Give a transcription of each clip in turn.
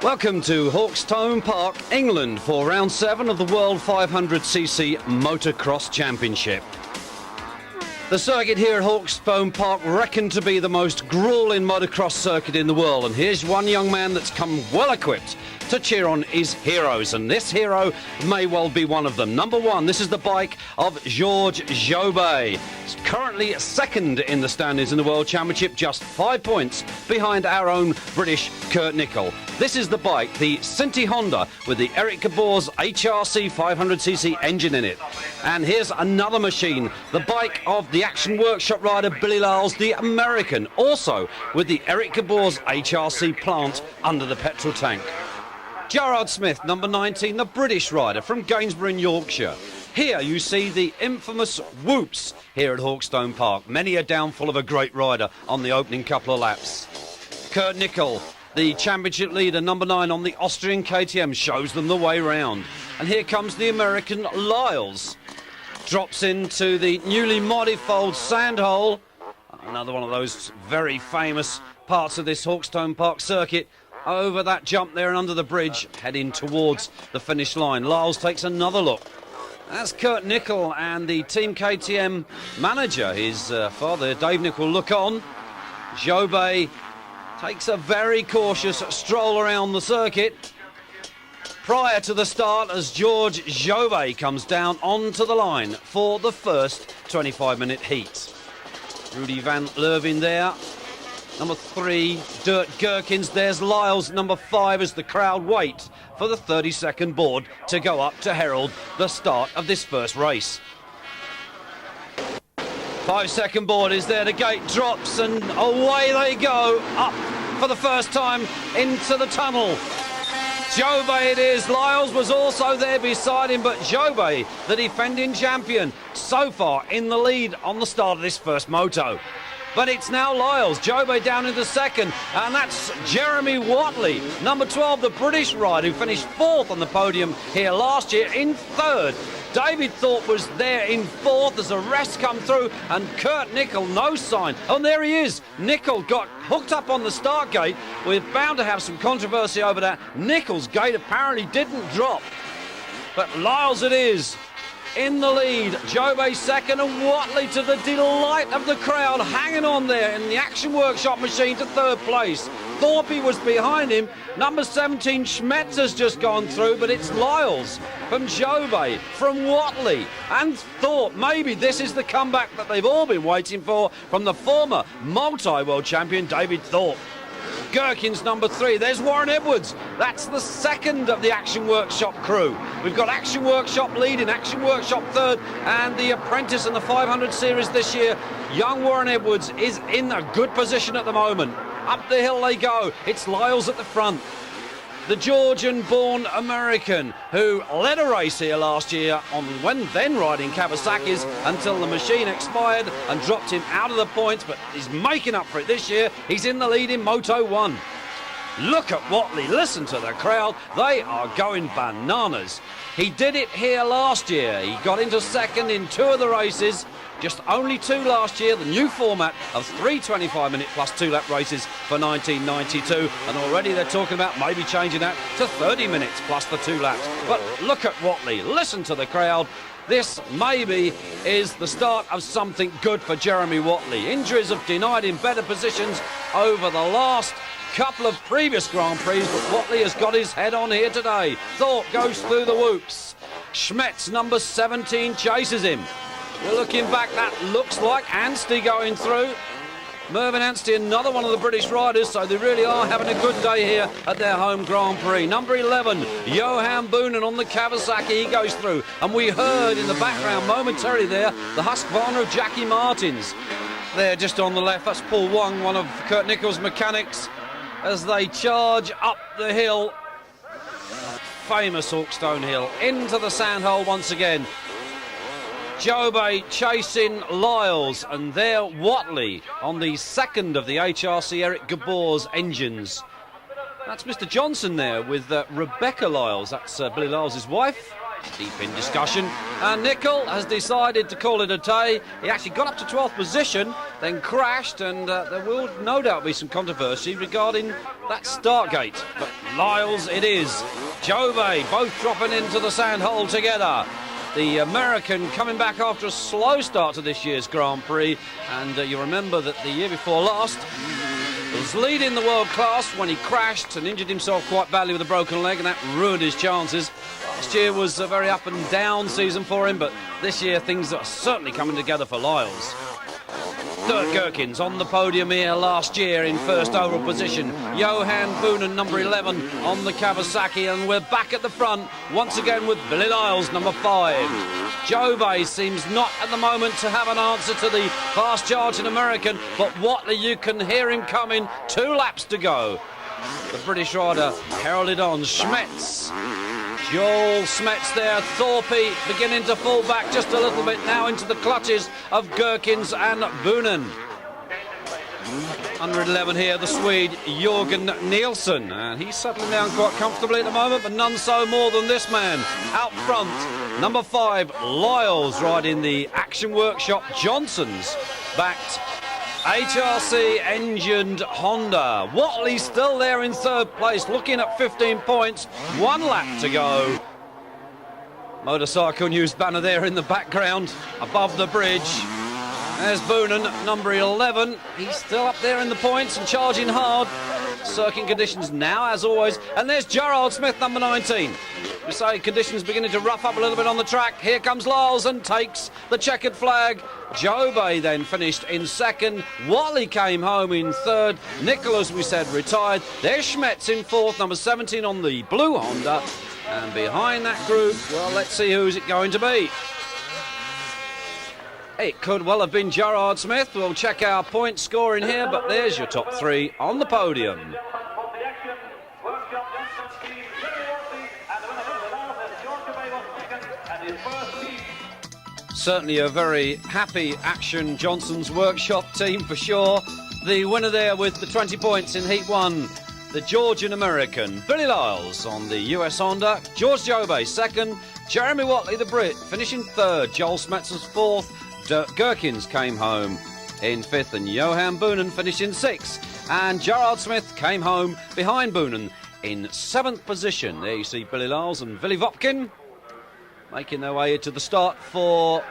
Welcome to Hawkstone Park, England, for round 7 of the World 500cc Motocross Championship. The circuit here at Hawkstone Park reckoned to be the most grueling motocross circuit in the world, and here's one young man that's come well equipped to cheer on his heroes, and this hero may well be one of them. Number 1, this is the bike of Georges JOBE. He's currently second in the standings in the World Championship, just 5 points behind our own British Kurt NICHOLL. This is the bike, the Sinti Honda, with the Eric Gabor's HRC 500cc engine in it. And here's another machine, the bike of the Action Workshop rider Billy Liles, the American, also with the Eric Gabor's HRC plant under the petrol tank. Joel SMETS, number 19, the British rider from Gainsborough in Yorkshire. Here you see the infamous whoops here at Hawkstone Park. Many a downfall of a great rider on the opening couple of laps. Kurt NICHOLL, the championship leader, number 9 on the Austrian KTM, shows them the way round. And here comes the American Liles. Drops into the newly modified sand hole. Another one of those very famous parts of this Hawkstone Park circuit. Over that jump there and under the bridge, heading towards the finish line. Liles takes another look. As Kurt NICHOLL and the Team KTM manager, his father, Dave NICHOLL, look on. JOBE takes a very cautious stroll around the circuit prior to the start as Georges JOBE comes down onto the line for the first 25-minute heat. Rudy van Lervin there. Number 3, Dirt Gherkins. There's Liles, number 5, as the crowd wait for the 30-second board to go up to herald the start of this first race. 5-second board is there, the gate drops and away they go, up for the first time into the tunnel. JOBE it is. Liles was also there beside him, but JOBE, the defending champion, so far in the lead on the start of this first moto. But it's now Liles, JOBE down into second, and that's Jeremy Whatley, number 12, the British rider who finished 4th on the podium here last year, in 3rd. David Thorpe was there in 4th as the rest come through, and Kurt NICHOLL, no sign. Oh, and there he is. NICHOLL got hooked up on the start gate. We're bound to have some controversy over that. NICHOLL's gate apparently didn't drop, but Liles it is. In the lead, JOBE second, and Whatley, to the delight of the crowd, hanging on there in the Action Workshop machine to 3rd place. Thorpe was behind him. Number 17, SMETS, has just gone through, but it's Liles from JOBE, from Whatley and Thorpe. Maybe this is the comeback that they've all been waiting for from the former multi-world champion David Thorpe. Gherkins, number 3. There's Warren Edwards. That's the second of the Action Workshop crew. We've got Action Workshop leading, Action Workshop 3rd, and the apprentice in the 500 series this year. Young Warren Edwards is in a good position at the moment. Up the hill they go. It's Liles at the front. The Georgian-born American who led a race here last year on when then riding Kawasaki's until the machine expired and dropped him out of the points, but he's making up for it this year. He's in the lead in Moto 1. Look at Whatley, listen to the crowd. They are going bananas. He did it here last year. He got into second in 2 of the races. Just only 2 last year, the new format of 3 25-minute plus 2-lap races for 1992. And already they're talking about maybe changing that to 30 minutes plus the 2 laps. But look at Whatley, listen to the crowd. This maybe is the start of something good for Jeremy Whatley. Injuries have denied him better positions over the last couple of previous Grand Prix, but Whatley has got his head on here today. Thorpe goes through the whoops. SMETS, number 17, chases him. We're looking back, that looks like Anstey going through. Mervyn Anstey, another one of the British riders, so they really are having a good day here at their home Grand Prix. Number 11, Johan Boonen on the Kawasaki, he goes through. And we heard in the background momentarily there, the Husqvarna of Jackie Martins. There just on the left, that's Paul Wong, one of Kurt NICHOLL's mechanics, as they charge up the hill. Famous Hawkstone Hill, into the sandhole once again. JOBE chasing Liles, and there Whatley on the second of the HRC Eric Gabor's engines. That's Mr. Johnson there with Rebecca Liles, that's Billy Liles' wife. deep in discussion, and NICHOLL has decided to call it a day. He actually got up to 12th position, then crashed, and there will no doubt be some controversy regarding that start gate. But Liles it is. Jobe both dropping into the sand hole together. The American coming back after a slow start to this year's Grand Prix, and you remember that the year before last was leading the world class when he crashed and injured himself quite badly with a broken leg, and that ruined his chances. Last year was a very up and down season for him, but this year things are certainly coming together for Liles. Dirk Gerkens on the podium here last year in first overall position. Johan Boonen, number 11, on the Kawasaki, and we're back at the front once again with Billy Liles, number 5. Jobe seems not at the moment to have an answer to the fast charging American, but Whatley, you can hear him coming. 2 laps to go. The British rider heralded on. SMETS, Joel SMETS there. Thorpe beginning to fall back just a little bit now into the clutches of Gerkens and Boonen. 111 here, the Swede Jörgen Nilsson, and he's settling down quite comfortably at the moment, but none so more than this man. Out front, number 5, Liles, riding the Action Workshop Johnson's backed HRC engined Honda. Whatley still there in 3rd place, looking at 15 points, 1 lap to go. Motorcycle News banner there in the background, above the bridge. There's Boonen, number 11. He's still up there in the points and charging hard. Circuit conditions now, as always. And there's Joel SMETS, number 19. We say conditions beginning to rough up a little bit on the track. Here comes Liles and takes the checkered flag. Jobe then finished in 2nd. Whatley came home in 3rd. NICHOLL, as we said, retired. There's SMETS in 4th, number 17 on the blue Honda. And behind that group, well, let's see who's it going to be. It could well have been Georges SMETS. We'll check our point scoring here, but there's your top 3 on the podium. Certainly a very happy Action Johnson's Workshop team for sure. The winner there with the 20 points in Heat 1, the Georgian American Billy Liles on the US Honda. Georges Jobe 2nd. Jeremy Whatley, the Brit, finishing 3rd. Joel SMETS was 4th. Dirk Gerkens came home in 5th, and Johan Boonen finished in 6th. And Georges SMETS came home behind Boonen in 7th position. There you see Billy Liles and Willy Vopkin making their way to the start for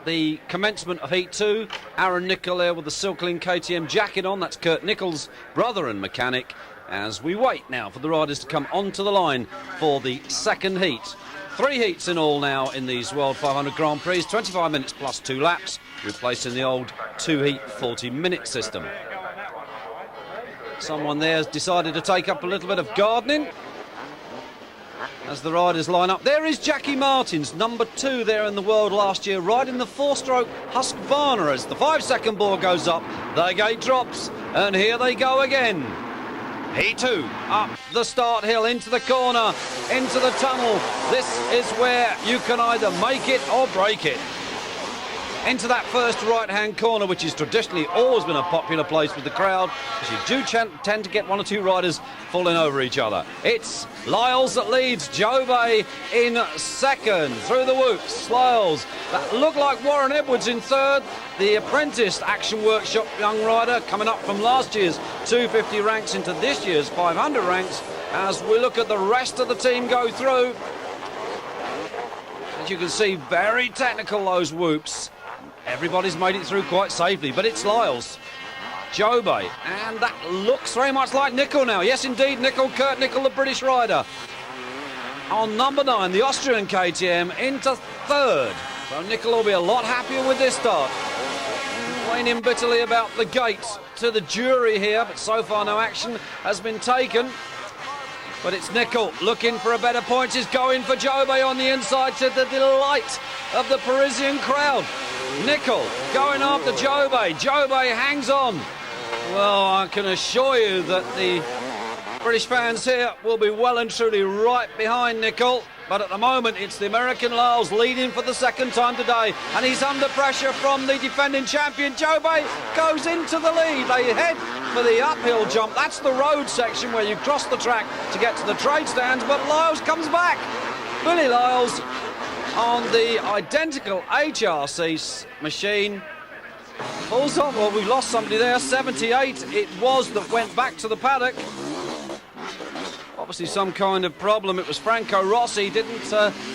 the commencement of Heat 2. Aaron NICHOLL there with the Silkling KTM jacket on. That's Kurt NICHOLL's brother and mechanic, as we wait now for the riders to come onto the line for the 2nd heat. 3 heats in all now in these World 500 Grand Prix, 25 minutes plus 2 laps, replacing the old 2-heat 40-minute system. Someone there has decided to take up a little bit of gardening as the riders line up. There is Jackie Martins, number 2 there in the world last year, riding the 4-stroke Husqvarna. As the 5-second board goes up, the gate drops, and here they go again. Heat 2, up the start hill, into the corner, into the tunnel. This is where you can either make it or break it. Into that first right-hand corner, which is traditionally always been a popular place with the crowd, because you do tend to get 1 or 2 riders falling over each other. It's Liles that leads, Jobe in 2nd. Through the whoops, Liles. That looked like Warren Edwards in 3rd. The apprentice Action Workshop young rider coming up from last year's 250 ranks into this year's 500 ranks. As we look at the rest of the team go through, as you can see, very technical, those whoops. Everybody's made it through quite safely, but it's Liles, Jobe, and that looks very much like NICHOLL now. Yes, indeed, NICHOLL, Kurt NICHOLL, the British rider. On number 9, the Austrian KTM, into 3rd. So NICHOLL will be a lot happier with this start. Complaining bitterly about the gates to the jury here, but so far no action has been taken. But it's NICHOLL looking for a better point. He's going for Jobe on the inside, to the delight of the Parisian crowd. NICHOLL going after Jobe. Jobe hangs on. Well, I can assure you that the British fans here will be well and truly right behind NICHOLL. But at the moment, it's the American Liles leading for the 2nd time today. And he's under pressure from the defending champion. Jobe goes into the lead. They head for the uphill jump. That's the road section where you cross the track to get to the trade stands. But Liles comes back. Billy Liles on the identical HRC machine. Pulls on, well, we lost somebody there, 78 it was that went back to the paddock. Obviously some kind of problem. It was Franco Rossi, didn't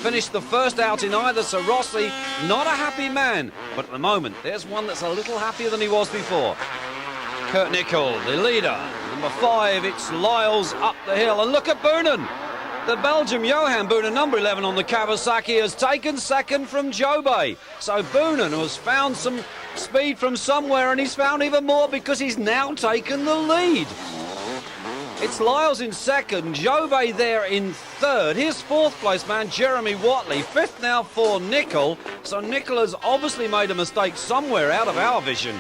finish the first outing either, so Rossi, not a happy man. But at the moment, there's one that's a little happier than he was before. Kurt Nicholl, the leader. Number 5, it's Liles up the hill. And look at Boonen. The Belgian Johan Boonen, number 11 on the Kawasaki, has taken second from Jobe. So Boonen has found some speed from somewhere, and he's found even more because he's now taken the lead. It's Liles in second, Jobe there in third. Here's fourth place man, Jeremy Whatley. Fifth now for Nicholl. So Nicholl has obviously made a mistake somewhere out of our vision.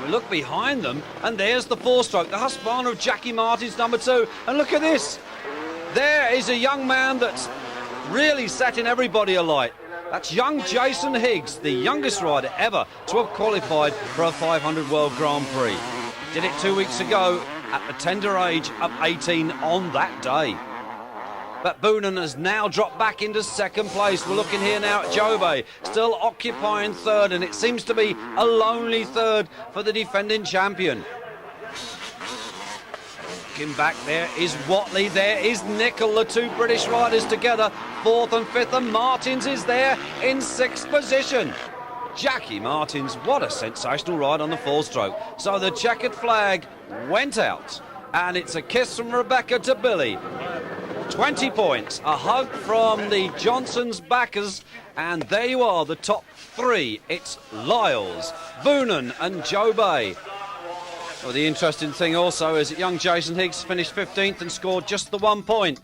We look behind them, and there's the four-stroke, the Husqvarna of Jackie Martins, number 2. And look at this. There is a young man that's really setting everybody alight. That's young Jason Higgs, the youngest rider ever to have qualified for a 500 World Grand Prix. Did it 2 weeks ago at the tender age of 18 on that day. But Boonen has now dropped back into second place. We're looking here now at Jobe, still occupying third, and it seems to be a lonely third for the defending champion. Looking back, there is Whatley, there is Nicholl, the two British riders together, fourth and fifth, and Martins is there in sixth position. Jackie Martins, what a sensational ride on the four-stroke. So the checkered flag went out, and it's a kiss from Rebecca to Billy. 20 points, a hug from the Johnson's backers, and there you are, the top 3. It's Liles, Boonen and Jobe. Well, the interesting thing also is that young Jason Higgs finished 15th and scored just the 1 point.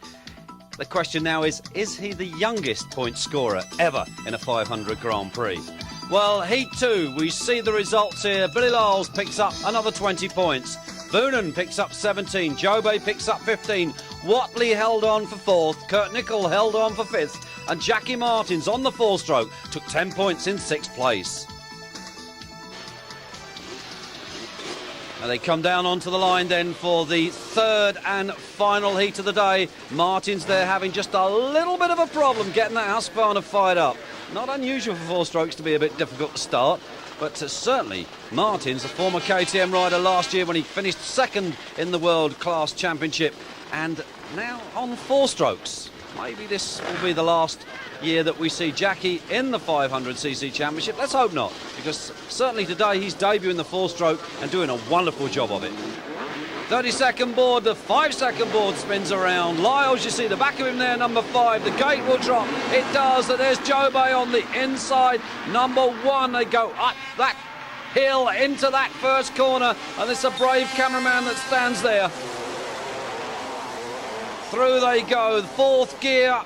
The question now is he the youngest point scorer ever in a 500 Grand Prix? Well, Heat 2, we see the results here. Billy Liles picks up another 20 points. Boonen picks up 17. Jobe picks up 15. Whatley held on for 4th. Kurt Nicholl held on for 5th. And Jackie Martins on the four-stroke took 10 points in 6th place. And they come down onto the line then for the third and final heat of the day. Martins there having just a little bit of a problem getting that Husqvarna fired up. Not unusual for four-strokes to be a bit difficult to start, but certainly Martins, a former KTM rider last year when he finished second in the World Class Championship, and now on four-strokes. Maybe this will be the last year that we see Jackie in the 500cc Championship. Let's hope not, because certainly today he's debuting the four-stroke and doing a wonderful job of it. 30-second board, the 5-second board spins around. Liles, you see the back of him there, number 5. The gate will drop. It does. There's Jobe on the inside. Number 1, they go up that hill into that first corner, and it's a brave cameraman that stands there. Through they go, fourth gear.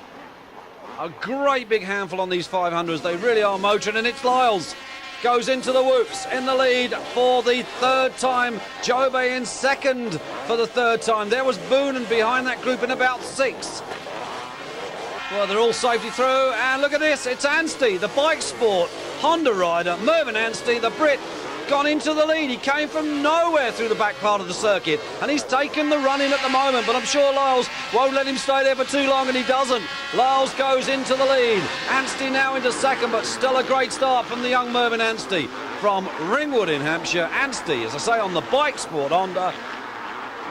A great big handful on these 500s. They really are motoring, and it's Liles. Goes into the whoops in the lead for the third time. Jobe in second for the third time. There was Boonen behind that group in about 6th. Well, they're all safety through, and look at this. It's Anstey, the bike sport Honda rider. Mervyn Anstey, the Brit, gone into the lead. He came from nowhere through the back part of the circuit, and he's taken the run in at the moment, but I'm sure Liles won't let him stay there for too long, and he doesn't. Liles goes into the lead. Anstey now into second, but still a great start from the young Mervyn Anstey from Ringwood in Hampshire. Anstey, as I say, on the bike sport Honda.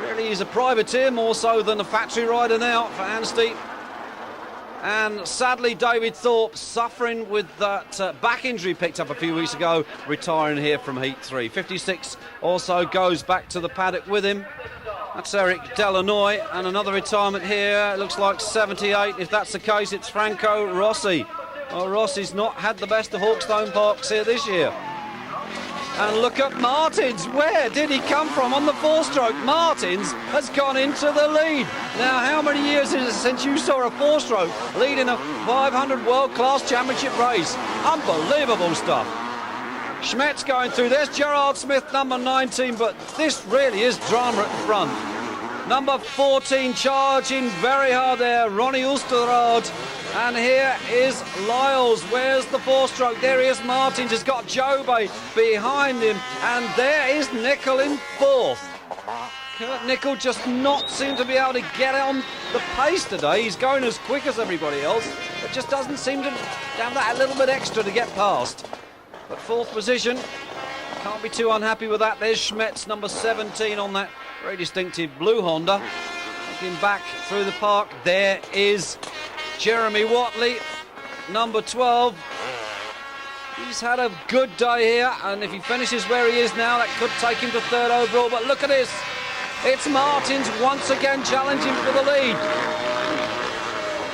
Really, he's a privateer more so than a factory rider now for Anstey. And sadly, David Thorpe, suffering with that back injury picked up a few weeks ago, retiring here from Heat 3. 56 also goes back to the paddock with him. That's Eric Delanoy, and another retirement here. It looks like 78. If that's the case, it's Franco Rossi. Well, Rossi's not had the best of Hawkstone Park here this year. And look at Martins. Where did he come from on the four-stroke? Martins has gone into the lead. Now, how many years is it since you saw a four-stroke leading a 500 World Class Championship race? Unbelievable stuff. Smets going through. There's Gerard Smith, number 19, but this really is drama at the front. Number 14 charging very hard there, Ronnie Oosterhout. And here is Liles. Where's the four-stroke? There he is. Martins has got Jobe behind him. And there is Nicholl in 4th. Kurt Nicholl just not seem to be able to get on the pace today. He's going as quick as everybody else, but just doesn't seem to have that little bit extra to get past. But fourth position, can't be too unhappy with that. There's Smets, number 17 on that very distinctive blue Honda. Looking back through the park, there is Jeremy Whatley, number 12. He's had a good day here, and if he finishes where he is now, that could take him to third overall. But look at this. It's Martins once again challenging for the lead.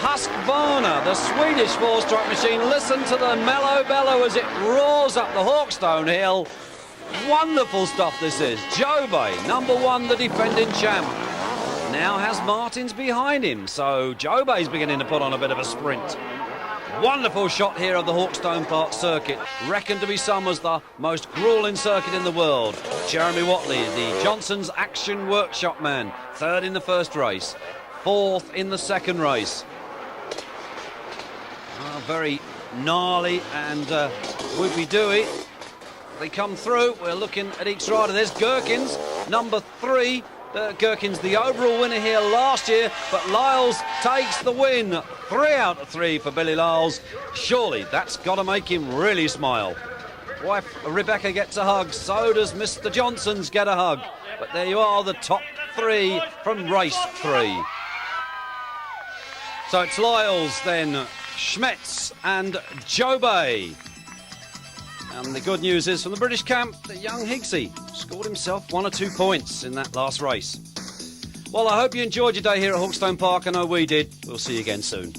Husqvarna, the Swedish four-stroke machine. Listen to the mellow bellow as it roars up the Hawkstone Hill. Wonderful stuff this is. Jobe, number 1, the defending champ, now has Martins behind him, so Jobe's beginning to put on a bit of a sprint. Wonderful shot here of the Hawkstone Park circuit, reckoned to be some as the most grueling circuit in the world. Jeremy Whatley, the Johnson's Action Workshop man, third in the first race, fourth in the second race. Very gnarly and whoopie-dooey. They come through. We're looking at each rider. There's Gherkins, number 3. Gherkins, the overall winner here last year, but Liles takes the win. 3 out of 3 for Billy Liles. Surely that's got to make him really smile. Wife Rebecca gets a hug. So does Mr. Johnson's get a hug. But there you are, the top 3 from race 3. So it's Liles then, Smets and Jobe. And the good news is from the British camp that young Higgsy scored himself 1 or 2 points in that last race. Well, I hope you enjoyed your day here at Hawkstone Park. I know we did. We'll see you again soon.